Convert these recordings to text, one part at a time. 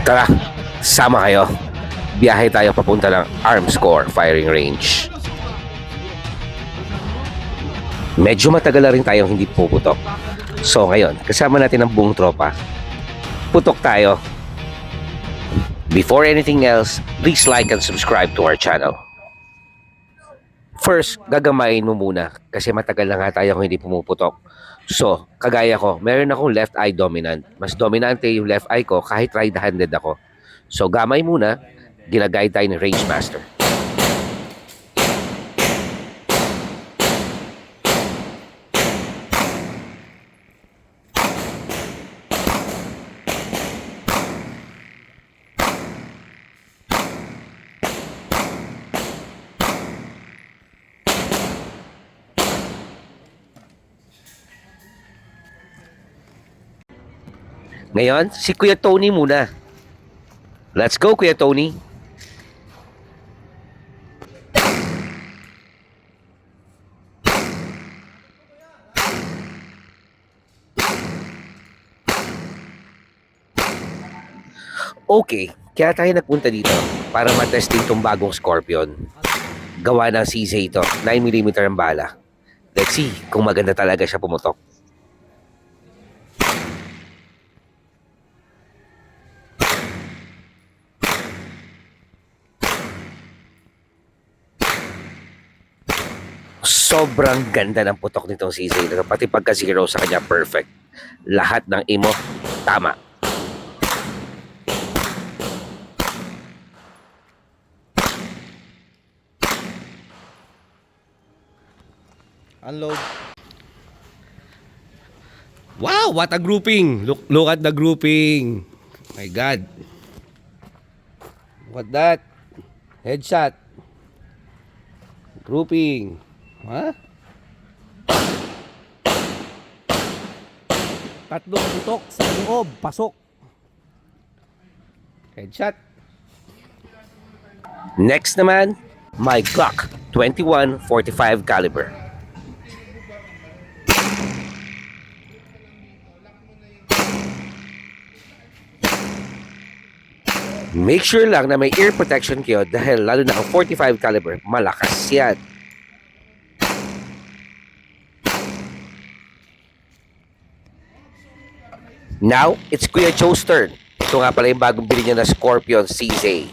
Tara, sama kayo. Biyahe tayo papunta ng Arms Corps Firing Range. Medyo matagal na rin tayong hindi puputok. So ngayon, kasama natin ang buong tropa. Putok tayo. Before anything else, please like and subscribe to our channel. First, gagamayin mo muna kasi matagal na nga tayong hindi pumuputok. So, kagaya ko, meron akong left eye dominant. Mas dominante yung left eye ko kahit right-handed ako. So, gamay muna, ginaguide tayo ng Range Master. Ngayon, si Kuya Tony muna. Let's go, Kuya Tony. Okay, kaya tayo nagpunta dito para matesting itong bagong Scorpion. Gawa ng CZ ito, 9mm ang bala. Let's see kung maganda talaga siya pumutok. Sobrang ganda ng putok nitong CZ. Pati pagka-zero sa kanya, perfect. Lahat ng imo, tama. Unload. Wow, what a grouping. Look at the grouping. My God. What that? Headshot. Grouping. Ha? Tatlong putok sa loob. Pasok. Headshot. Next naman, my Glock 21-45 caliber. Make sure lang na may ear protection kayo dahil lalo na ang 45 caliber, malakas yan. Now, it's Kuya Joe's turn. Ito nga pala yung bagong bili niya na Scorpion CZ.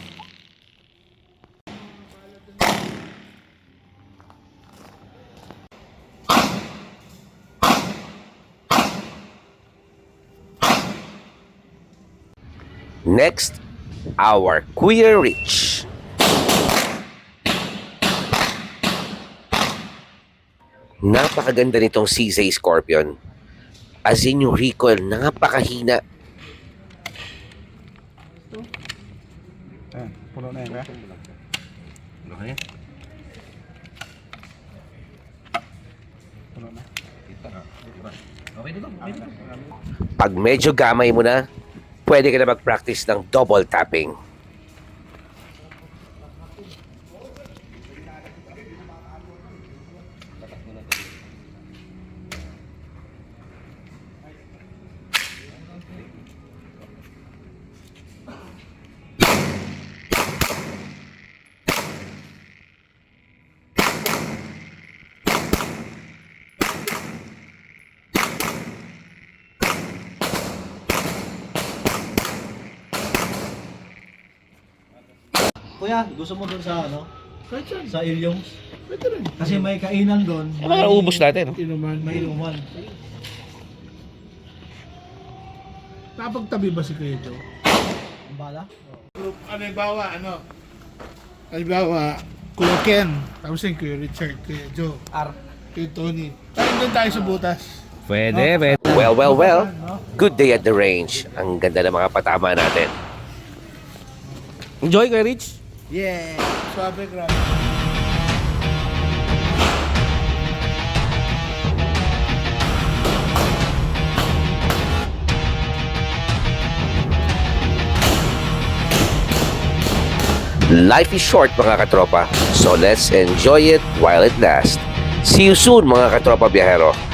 Next, our Kuya Rich. Napakaganda nitong CZ Scorpion. As in yung recoil, napakahina. Puno na yan, puno na. Pag medyo gamay mo na, pwede ka na mag-practice ng double tapping. Kuya, gusto mo doon sa ano? Kahit saan. Sa Ilyong? Pwede rin. Kasi may kainan doon. Mga ubos natin. No? Inuman. May inuman. Napagtabi ba si Kuya Joe? Ang bala? Group, halimbawa, halimbawa, Kuya Ken, tapos yung Kuya Richard, Kuya Joe, R. Kuya Tony. Tayo doon tayo sa butas. Pwede, pwede. Well. Good day at the range. Ang ganda ng mga patama natin. Enjoy, Kuya Rich. Yeah! Swabe, grabe. Life is short mga katropa, so let's enjoy it while it lasts. See you soon mga katropa biyahero.